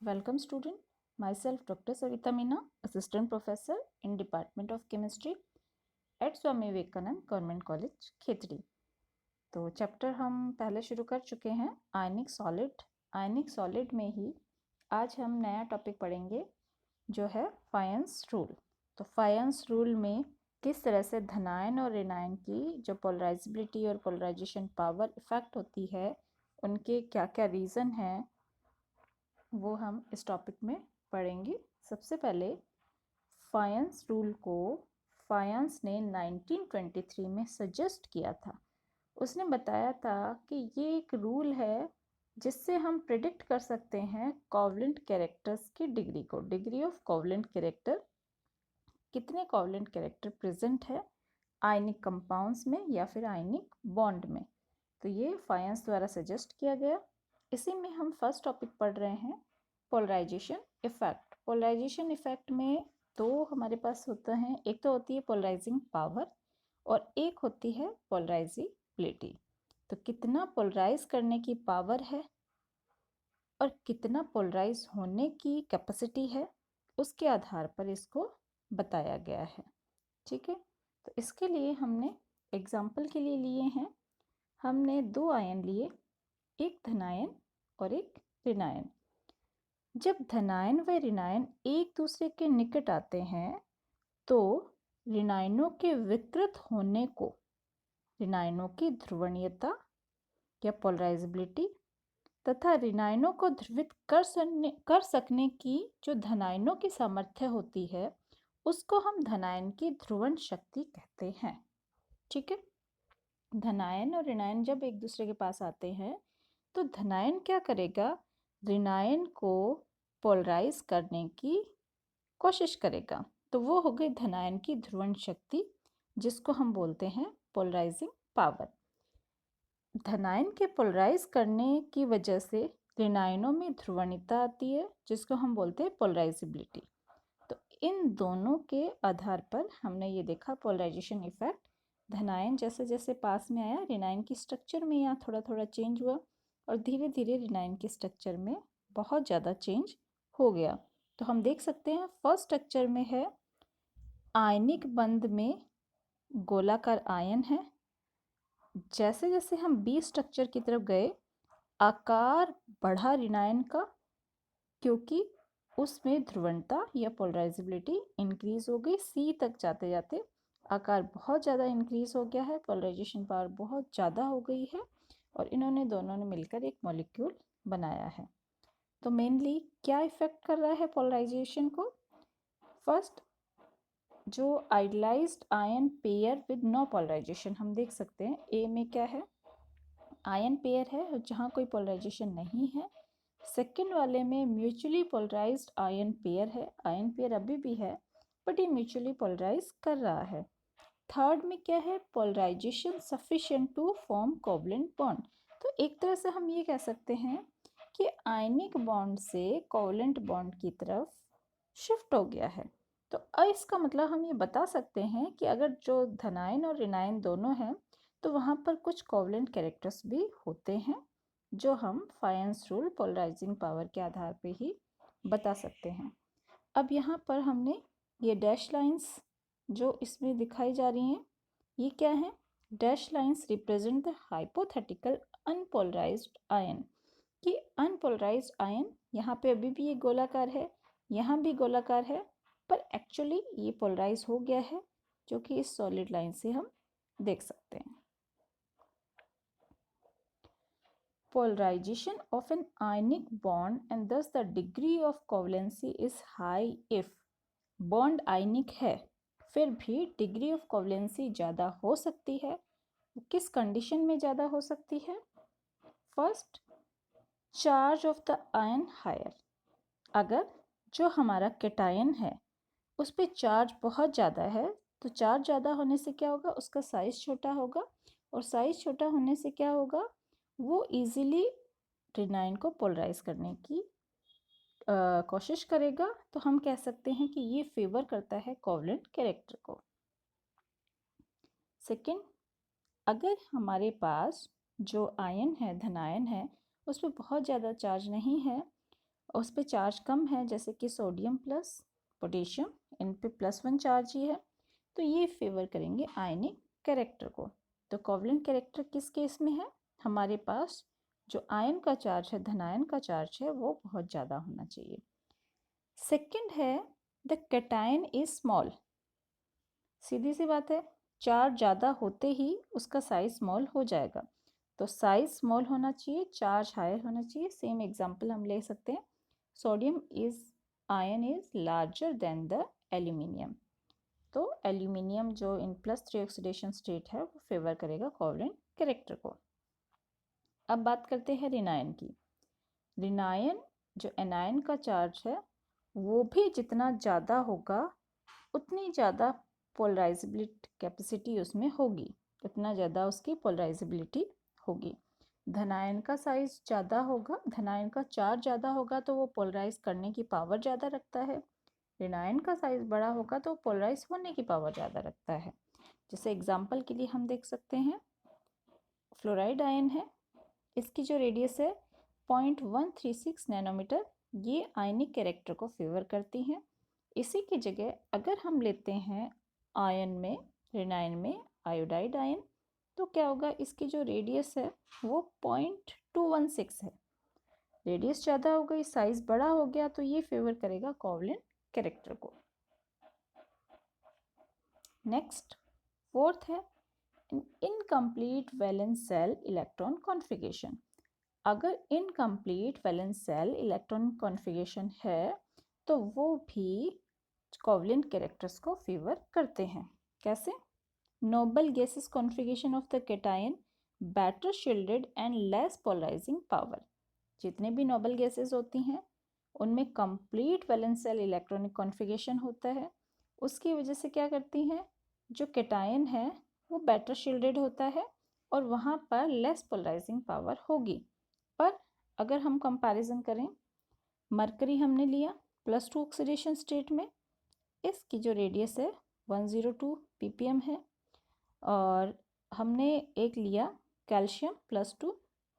Welcome student, myself Dr. Savita Meena, Assistant Professor in Department of Chemistry at Swami Vivekanand government college Khetri. तो chapter हम पहले शुरू कर चुके हैं आयनिक सॉलिड। आयनिक सॉलिड में ही आज हम नया टॉपिक पढ़ेंगे जो है फायंस रूल। तो फायंस रूल में किस तरह से धनायन और ऋणायन की जो पोलराइजेबिलिटी और पोलराइजेशन पावर इफेक्ट होती है, उनके क्या क्या रीज़न हैं, वो हम इस टॉपिक में पढ़ेंगे। सबसे पहले फायंस रूल को फायंस ने 1923 में सजेस्ट किया था। उसने बताया था कि ये एक रूल है जिससे हम प्रिडिक्ट कर सकते हैं कोवलेंट कैरेक्टर्स की डिग्री को। डिग्री ऑफ कोवलेंट कैरेक्टर, कितने कोवलेंट कैरेक्टर प्रेजेंट है आयनिक कंपाउंड्स में या फिर आयनिक बॉन्ड में। तो ये फायंस द्वारा सजेस्ट किया गया। इसी में हम फर्स्ट टॉपिक पढ़ रहे हैं पोलराइजेशन इफेक्ट। पोलराइजेशन इफेक्ट में दो हमारे पास होता है, एक तो होती है पोलराइजिंग पावर और एक होती है पोलराइजिबिलिटी। तो कितना पोलराइज करने की पावर है और कितना पोलराइज होने की कैपेसिटी है, उसके आधार पर इसको बताया गया है। ठीक है, तो इसके लिए हमने एग्जाम्पल के लिए लिए हैं, हमने दो आयन लिए, एक धनायन और एक ऋणायन। जब धनायन व ऋणायन एक दूसरे के निकट आते हैं तो ऋणायनों के विकृत होने को, ऋणायनों की ध्रुवणीयता या पोलराइजेबिलिटी तथा ऋणायनों को ध्रुवित कर सकने की जो धनायनों की सामर्थ्य होती है, उसको हम धनायन की ध्रुवण शक्ति कहते हैं। ठीक है, धनायन और ऋणायन जब एक दूसरे के पास आते हैं तो धनायन क्या करेगा, ऋणायन को पोलराइज करने की कोशिश करेगा। तो वो हो गई धनायन की ध्रुवण शक्ति, जिसको हम बोलते हैं पोलराइजिंग पावर। धनायन के पोलराइज करने की वजह से ऋणायनों में ध्रुवणीयता आती है, जिसको हम बोलते हैं पोलराइजेबिलिटी। तो इन दोनों के आधार पर हमने ये देखा पोलराइजेशन इफेक्ट। धनायन जैसे जैसे पास में आया, ऋणायन की स्ट्रक्चर में यहाँ थोड़ा थोड़ा चेंज हुआ और धीरे धीरे ऋणायन की स्ट्रक्चर में बहुत ज़्यादा चेंज हो गया। तो हम देख सकते हैं फर्स्ट स्ट्रक्चर में है आयनिक बंध में गोलाकार आयन है। जैसे जैसे हम बी स्ट्रक्चर की तरफ गए, आकार बढ़ा ऋणायन का, क्योंकि उसमें ध्रुवणता या पोलराइजेबिलिटी इंक्रीज हो गई। सी तक जाते जाते आकार बहुत ज़्यादा इंक्रीज हो गया है, पोलराइजेशन पावर बहुत ज़्यादा हो गई है और इन्होंने दोनों ने मिलकर एक मॉलिक्यूल बनाया है। तो मेनली क्या इफेक्ट कर रहा है पोलराइजेशन को? फर्स्ट, जो idealised ion pair with no polarisation, हम देख सकते हैं ए में क्या है, आयन पेयर है जहाँ कोई पोलराइजेशन नहीं है। सेकंड वाले में म्यूचुअली पोलराइज्ड आयन पेयर है, आयन पेयर अभी भी है बट ये म्यूचुअली पोलराइज कर रहा है। थर्ड में क्या है, polarisation sufficient to form covalent bond. तो एक तरह से हम ये कह सकते हैं कि आयनिक बॉन्ड से कोवलेंट बॉन्ड की तरफ शिफ्ट हो गया है। तो इसका मतलब हम ये बता सकते हैं कि अगर जो धनायन और ऋणायन दोनों हैं तो वहाँ पर कुछ कोवलेंट कैरेक्टर्स भी होते हैं, जो हम फायंस रूल पोलराइजिंग पावर के आधार पे ही बता सकते हैं। अब यहाँ पर हमने ये डैश लाइंस जो इसमें दिखाई जा रही हैं, ये क्या है? Dash lines represent the hypothetical unpolarised ion. कि अनपोलराइज्ड आयन यहाँ पे अभी भी ये गोलाकार है, यहाँ भी गोलाकार है, पर एक्चुअली ये पोलराइज हो गया है, जो कि इस सॉलिड लाइन से हम देख सकते हैं। Polarization of an ionic bond and thus the degree of covalency is high if bond आयनिक है फिर भी डिग्री ऑफ कोवलेंसी ज़्यादा हो सकती है। किस कंडीशन में ज़्यादा हो सकती है? First, charge of the ion higher. अगर जो हमारा कैटायन है उस पर चार्ज बहुत ज़्यादा है तो चार्ज ज़्यादा होने से क्या होगा, उसका साइज़ छोटा होगा और साइज़ छोटा होने से क्या होगा, वो इजीली ऋणायन को पोलराइज करने की कोशिश करेगा। तो हम कह सकते हैं कि ये फेवर करता है कोवलेंट कैरेक्टर को। सेकंड, अगर हमारे पास जो आयन है, धनायन है, उस पर बहुत ज़्यादा चार्ज नहीं है और उस पर चार्ज कम है, जैसे कि सोडियम प्लस पोटेशियम, इन पे +1 चार्ज ही है, तो ये फेवर करेंगे आयनिक कैरेक्टर को। तो कोवलेंट कैरेक्टर किस केस में है? हमारे पास जो आयन का चार्ज है, धनायन का चार्ज है, वो बहुत ज़्यादा होना चाहिए। सेकंड है द कैटायन इज स्मॉल। सीधी सी बात है, चार्ज ज़्यादा होते ही उसका साइज स्मॉल हो जाएगा, तो साइज स्मॉल होना चाहिए, चार्ज हायर होना चाहिए। सेम एग्जांपल हम ले सकते हैं, sodium is ion is larger than the aluminium, तो एल्यूमिनियम जो इन +3 ऑक्सीडेशन स्टेट है वो फेवर करेगा कोवलेंट कैरेक्टर को। अब बात करते हैं रिनायन की। रिनायन जो एनायन का चार्ज है वो भी जितना ज़्यादा होगा उतनी ज़्यादा पोलराइजेबिलिटी कैपेसिटी उसमें होगी, उतना ज़्यादा उसकी पोलराइजेबिलिटी होगी। धनायन का साइज ज़्यादा होगा, धनायन का चार्ज ज़्यादा होगा तो वो पोलराइज करने की पावर ज़्यादा रखता है। ऋणायन का साइज बड़ा होगा तो पोलराइज होने की पावर ज़्यादा रखता है। जैसे एग्जाम्पल के लिए हम देख सकते हैं, फ्लोराइड आयन है, इसकी जो रेडियस है 0.136 नैनोमीटर, ये आयनिक कैरेक्टर को फेवर करती हैं। इसी की जगह अगर हम लेते हैं आयन में, रिनायन में आयोडाइड आयन, तो क्या होगा, इसकी जो रेडियस है वो 0.216 है। रेडियस ज़्यादा हो गई, साइज बड़ा हो गया, तो ये फेवर करेगा कोवलेंट कैरेक्टर को। नेक्स्ट फोर्थ है incomplete valence shell electron configuration. अगर incomplete valence shell electron configuration है तो वो भी कोवलेंट कैरेक्टर्स को फेवर करते हैं। कैसे? Noble gases configuration of the cation better shielded and less polarising power. जितने भी नोबल गैसेस होती हैं उनमें complete valence shell electronic configuration होता है, उसकी वजह से क्या करती हैं, जो कैटायन है वो बेटर शील्डेड होता है और वहाँ पर लेस पोलराइजिंग पावर होगी। पर अगर हम कंपैरिजन करें, मरकरी हमने लिया +2 ऑक्सीडेशन स्टेट में, इसकी जो रेडियस है 102 ppm है, और हमने एक लिया कैल्शियम +2,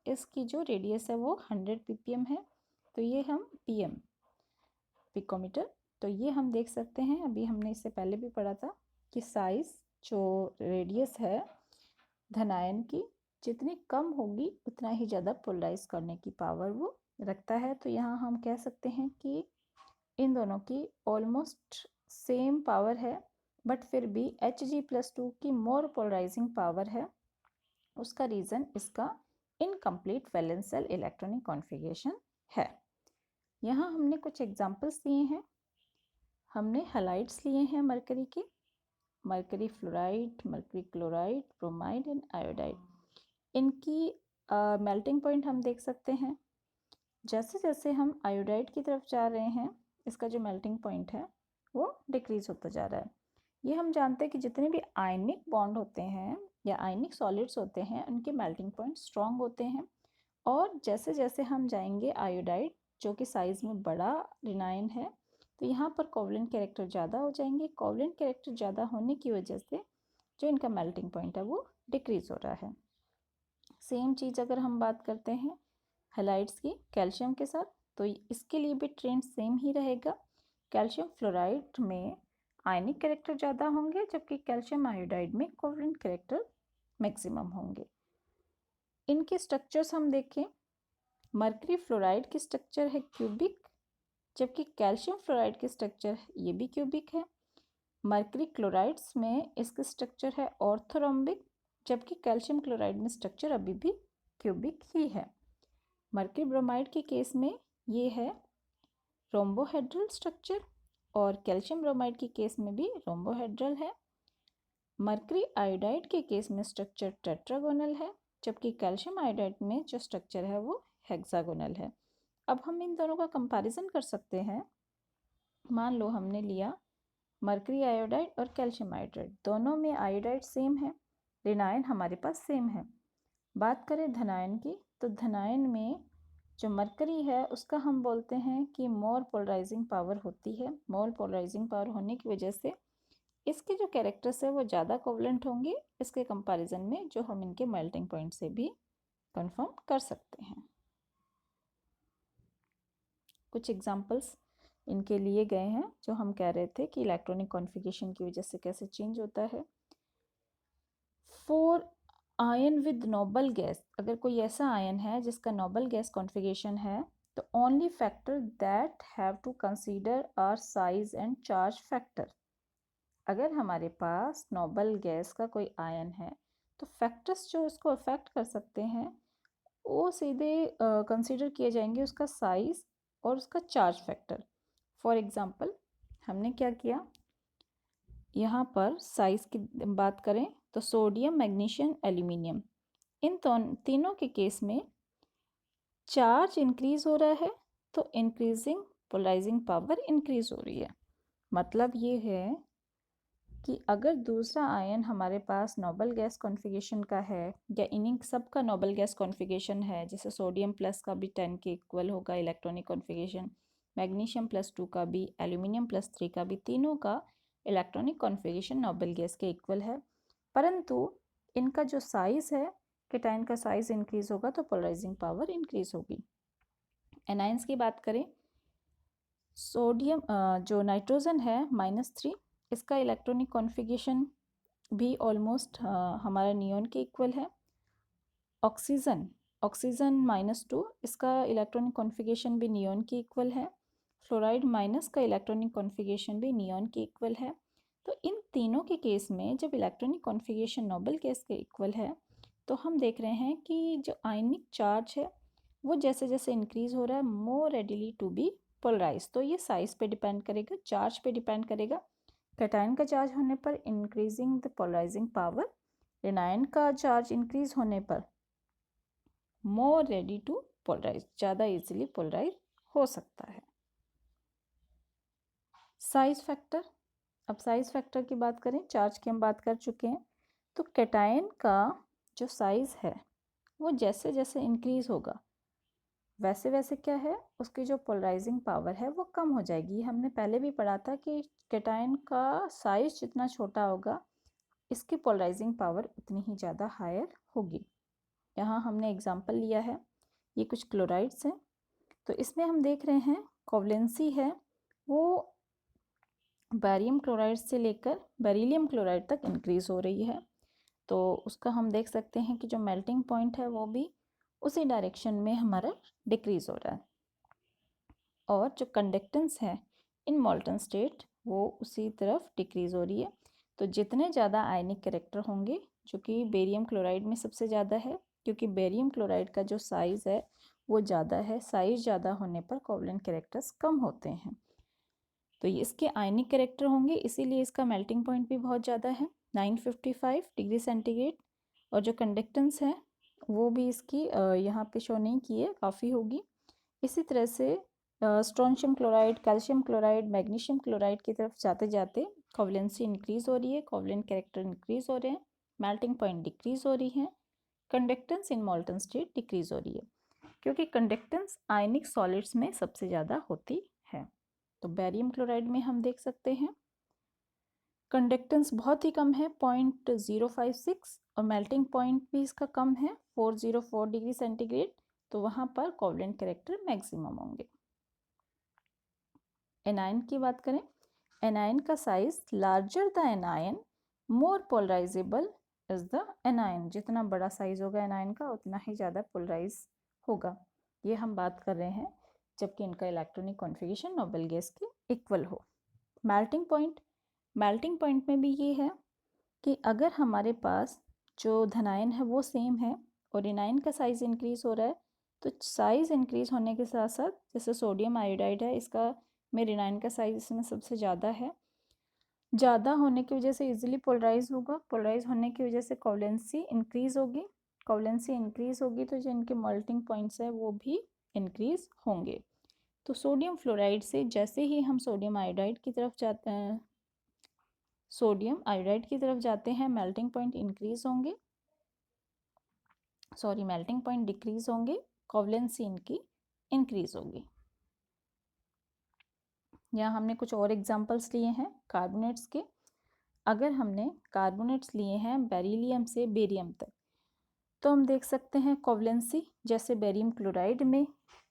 इसकी जो रेडियस है वो 100 ppm है, तो ये हम pm पिकोमीटर, तो ये हम देख सकते हैं, अभी हमने इससे पहले भी पढ़ा था कि साइज जो रेडियस है धनायन की जितनी कम होगी उतना ही ज़्यादा पोलराइज करने की पावर वो रखता है। तो यहाँ हम कह सकते हैं कि इन दोनों की ऑलमोस्ट सेम पावर है, बट फिर भी Hg+2 की मोर पोलराइजिंग पावर है। उसका रीज़न इसका incomplete valence shell electronic configuration है। यहाँ हमने कुछ एग्जांपल्स दिए हैं, हमने हैलाइड्स लिए हैं मरकरी के, mercury fluoride, mercury chloride, bromide and iodide. इनकी मेल्टिंग पॉइंट हम देख सकते हैं, जैसे जैसे हम आयोडाइड की तरफ जा रहे हैं इसका जो मेल्टिंग पॉइंट है वो डिक्रीज होता जा रहा है। ये हम जानते हैं कि जितने भी आयनिक बॉन्ड होते हैं या आयनिक सॉलिड्स होते हैं उनके मेल्टिंग पॉइंट स्ट्रॉन्ग होते हैं, और जैसे जैसे हम जाएंगे आयोडाइड जो कि साइज़ में बड़ा रिनायन है, तो यहाँ पर कोवलेंट कैरेक्टर ज़्यादा हो जाएंगे। कोवलेंट कैरेक्टर ज़्यादा होने की वजह से जो इनका मेल्टिंग पॉइंट है वो डिक्रीज हो रहा है। सेम चीज़ अगर हम बात करते हैं हैलाइड्स की कैल्शियम के साथ, तो इसके लिए भी ट्रेंड सेम ही रहेगा। कैल्शियम फ्लोराइड में आयनिक कैरेक्टर ज़्यादा होंगे, जबकि कैल्शियम आयोडाइड में कोवलेंट कैरेक्टर मैक्सिमम होंगे। इनके स्ट्रक्चर्स हम देखें, मरकरी फ्लोराइड की स्ट्रक्चर है क्यूबिक, जबकि कैल्शियम फ्लोराइड की स्ट्रक्चर ये भी क्यूबिक है। मरकरी क्लोराइड्स में इसका स्ट्रक्चर है ऑर्थोरोम्बिक, जबकि कैल्शियम क्लोराइड में स्ट्रक्चर अभी भी क्यूबिक ही है। मरकरी ब्रोमाइड के केस में ये है रोम्बोहेड्रल स्ट्रक्चर, और कैल्शियम ब्रोमाइड के केस में भी रोम्बोहेड्रल है। मरकरी आयोडाइड के केस में स्ट्रक्चर टेट्रागोनल है, जबकि कैल्शियम आयोडाइड में जो स्ट्रक्चर है वो हेक्सागोनल है। अब हम इन दोनों का कंपैरिजन कर सकते हैं। मान लो हमने लिया मरकरी आयोडाइड और कैल्शियम आयोडाइड, दोनों में आयोडाइड सेम है, रिनायन हमारे पास सेम है। बात करें धनायन की, तो धनायन में जो मरकरी है उसका हम बोलते हैं कि मोर पोलराइजिंग पावर होती है। मोर पोलराइजिंग पावर होने की वजह से इसके जो कैरेक्टर्स है वो ज़्यादा कोवलेंट होंगे इसके कंपैरिजन में, जो हम इनके मेल्टिंग पॉइंट से भी कंफर्म कर सकते हैं। कुछ एग्जांपल्स इनके लिए गए हैं जो हम कह रहे थे कि इलेक्ट्रॉनिक कॉन्फ़िगरेशन की वजह से कैसे चेंज होता है। For ion with noble gas, अगर कोई ऐसा आयन है जिसका नोबल गैस कॉन्फ़िगरेशन है, तो only factor that have to consider are size and charge factor. अगर हमारे पास नोबल गैस का कोई आयन है तो फैक्टर्स जो इसको अफेक्ट कर सकते हैं वो सीधे कंसीडर किए जाएंगे उसका साइज और उसका चार्ज फैक्टर। फॉर एग्जांपल हमने क्या किया, यहाँ पर साइज की बात करें तो सोडियम, मैग्नीशियम, एल्यूमिनियम, इन तीनों के केस में चार्ज इंक्रीज हो रहा है तो इंक्रीजिंग पोलराइजिंग पावर इंक्रीज हो रही है। मतलब ये है कि अगर दूसरा आयन हमारे पास नोबल गैस कॉन्फ़िगरेशन का है या इन्हीं सब का नोबल गैस कॉन्फ़िगरेशन है, जैसे सोडियम प्लस का भी 10 के इक्वल होगा इलेक्ट्रॉनिक कॉन्फ़िगरेशन, मैग्नीशियम प्लस 2 का भी, एल्यूमिनियम प्लस 3 का भी, तीनों का इलेक्ट्रॉनिक कॉन्फ़िगरेशन नोबल गैस के इक्वल है, परंतु इनका जो साइज़ है, केटाइन का साइज़ इंक्रीज़ होगा तो पोलराइजिंग पावर इंक्रीज़ होगी। एनाइंस की बात करें, सोडियम जो नाइट्रोजन है -3, इसका इलेक्ट्रॉनिक कॉन्फ़िगरेशन भी ऑलमोस्ट हमारा नियॉन के इक्वल है। ऑक्सीजन -2, इसका इलेक्ट्रॉनिक कॉन्फ़िगरेशन भी नियॉन के इक्वल है। फ्लोराइड माइनस का इलेक्ट्रॉनिक कॉन्फ़िगरेशन भी नियॉन के इक्वल है। तो इन तीनों के केस में जब इलेक्ट्रॉनिक कॉन्फ़िगरेशन नोबल गैस के इक्वल है तो हम देख रहे हैं कि जो आयनिक चार्ज है वो जैसे जैसे इंक्रीज़ हो रहा है मोर रेडिली टू बी पोलराइज। तो ये साइज पे डिपेंड करेगा, चार्ज पे डिपेंड करेगा। कैटायन का चार्ज होने पर increasing the polarising power, anion का चार्ज इंक्रीज होने पर मोर रेडी टू पोलराइज, ज़्यादा इजीली पोलराइज हो सकता है। साइज फैक्टर, अब साइज फैक्टर की बात करें, चार्ज की हम बात कर चुके हैं, तो कैटायन का जो साइज है वो जैसे जैसे इंक्रीज होगा वैसे वैसे क्या है, उसकी जो पोलराइजिंग पावर है वो कम हो जाएगी। हमने पहले भी पढ़ा था कि कैटायन का साइज जितना छोटा होगा इसकी पोलराइजिंग पावर उतनी ही ज़्यादा हायर होगी। यहाँ हमने एग्जांपल लिया है, ये कुछ क्लोराइड्स हैं, तो इसमें हम देख रहे हैं कोवलेंसी है वो बैरियम क्लोराइड से लेकर बेरिलियम क्लोराइड तक इंक्रीज हो रही है। तो उसका हम देख सकते हैं कि जो मेल्टिंग पॉइंट है वो भी उसी डायरेक्शन में हमारा डिक्रीज हो रहा है, और जो कंडक्टेंस है इन मोल्टन स्टेट वो उसी तरफ डिक्रीज हो रही है। तो जितने ज़्यादा आयनिक कैरेक्टर होंगे, जो कि बेरियम क्लोराइड में सबसे ज़्यादा है, क्योंकि बेरियम क्लोराइड का जो साइज़ है वो ज़्यादा है, साइज़ ज़्यादा होने पर कोवलेंट कैरेक्टर्स कम होते हैं, तो ये इसके आयनिक कैरेक्टर होंगे, इसीलिए इसका मेल्टिंग पॉइंट भी बहुत ज़्यादा है 955 डिग्री सेंटीग्रेड। और जो कंडक्टेंस है वो भी इसकी यहाँ पे शो नहीं की है, काफ़ी होगी। इसी तरह से strontium chloride, calcium chloride, magnesium chloride की तरफ जाते जाते कोवलेंसी इंक्रीज हो रही है, कोवलेंट कैरेक्टर इंक्रीज हो रहे हैं, मेल्टिंग पॉइंट डिक्रीज हो रही है, कंडक्टेंस इन मोल्टन स्टेट डिक्रीज हो रही है, क्योंकि कंडक्टेंस आयनिक सॉलिड्स में सबसे ज़्यादा होती है। तो बेरियम क्लोराइड में हम देख सकते हैं कंडक्टेंस बहुत ही कम है 0.056, और मेल्टिंग पॉइंट भी इसका कम है 404 डिग्री सेंटीग्रेड, तो वहाँ पर कोवलेंट कैरेक्टर मैक्सिमम होंगे। एनायन की बात करें, एनायन का size larger the anion more polarisable is the anion, जितना बड़ा साइज होगा एनायन का उतना ही ज़्यादा पोलराइज होगा। ये हम बात कर रहे हैं जबकि इनका इलेक्ट्रॉनिक कॉन्फ़िगरेशन नोबल गैस के इक्वल हो। मेल्टिंग पॉइंट में भी ये है कि अगर हमारे पास जो धनायन है वो सेम है और एनायन का साइज़ इंक्रीज़ हो रहा है, तो साइज़ इंक्रीज़ होने के साथ साथ, जैसे सोडियम आयोडाइड है, इसका में एनायन का साइज़ इसमें सबसे ज़्यादा है, ज़्यादा होने की वजह से इजीली पोलराइज होगा, पोलराइज होने की वजह से कोवलेंसी इंक्रीज़ होगी, कोवलेंसी इंक्रीज़ होगी तो जो इनके मेल्टिंग पॉइंट्स है वो भी इंक्रीज़ होंगे। तो सोडियम फ्लोराइड से जैसे ही हम सोडियम आयोडाइड की तरफ जाते हैं, मेल्टिंग पॉइंट इंक्रीज होंगे, मेल्टिंग पॉइंट डिक्रीज होंगे, कोवलेंसी इनकी इंक्रीज होगी। यहाँ हमने कुछ और एग्जांपल्स लिए हैं कार्बोनेट्स के। अगर हमने कार्बोनेट्स लिए हैं बेरिलियम से बेरियम तक, तो हम देख सकते हैं कोवलेंसी जैसे बेरियम क्लोराइड में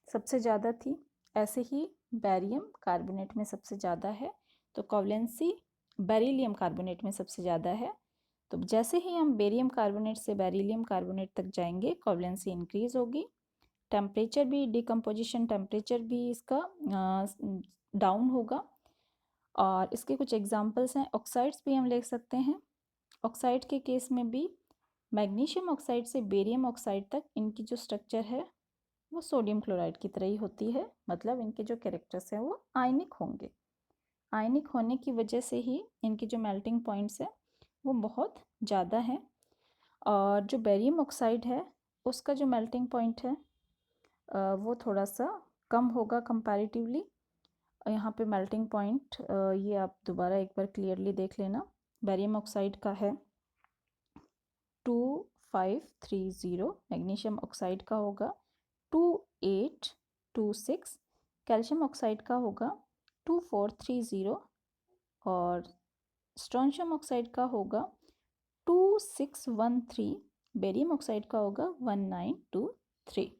सबसे ज़्यादा थी, ऐसे ही बेरियम कार्बोनेट में सबसे ज़्यादा है, तो कोवलेंसी बेरिलियम कार्बोनेट में सबसे ज़्यादा है। तो जैसे ही हम बेरियम कार्बोनेट से बेरिलियम कार्बोनेट तक जाएंगे कोवलेंसी इंक्रीज होगी। टेम्परेचर भी, डिकम्पोजिशन टेम्परेचर भी इसका डाउन होगा। और इसके कुछ एग्जांपल्स हैं, ऑक्साइड्स भी हम ले सकते हैं। ऑक्साइड के केस में भी मैग्नीशियम ऑक्साइड से बेरियम ऑक्साइड तक इनकी जो स्ट्रक्चर है वो सोडियम क्लोराइड की तरह ही होती है, मतलब इनके जो कैरेक्टर्स हैं वो आयनिक होंगे। आयनिक होने की वजह से ही इनके जो मेल्टिंग पॉइंट्स हैं वो बहुत ज़्यादा हैं। और जो बेरियम ऑक्साइड है उसका जो मेल्टिंग पॉइंट है वो थोड़ा सा कम होगा कंपैरेटिवली। यहाँ पे मेल्टिंग पॉइंट ये आप दोबारा एक बार क्लियरली देख लेना। बेरियम ऑक्साइड का है 2530, मैग्नीशियम ऑक्साइड का होगा 2826, कैल्शियम ऑक्साइड का होगा 2430 और स्ट्रोंशियम ऑक्साइड का होगा 2613, बेरियम ऑक्साइड का होगा 1923।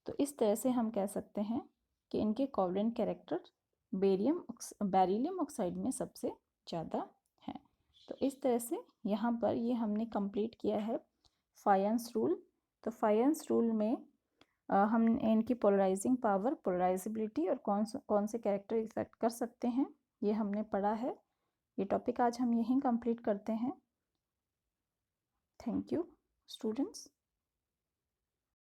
तो इस तरह से हम कह सकते हैं कि इनके कोवलेंट कैरेक्टर बेरिलियम ऑक्साइड में सबसे ज़्यादा हैं। तो इस तरह से यहाँ पर ये हमने कंप्लीट किया है फायंस रूल। तो फायंस रूल में हम इनकी पोलराइजिंग पावर, पोलराइजेबिलिटी और कौन से कैरेक्टर इफेक्ट कर सकते हैं ये हमने पढ़ा है। ये टॉपिक आज हम यहीं कंप्लीट करते हैं। Thank you students.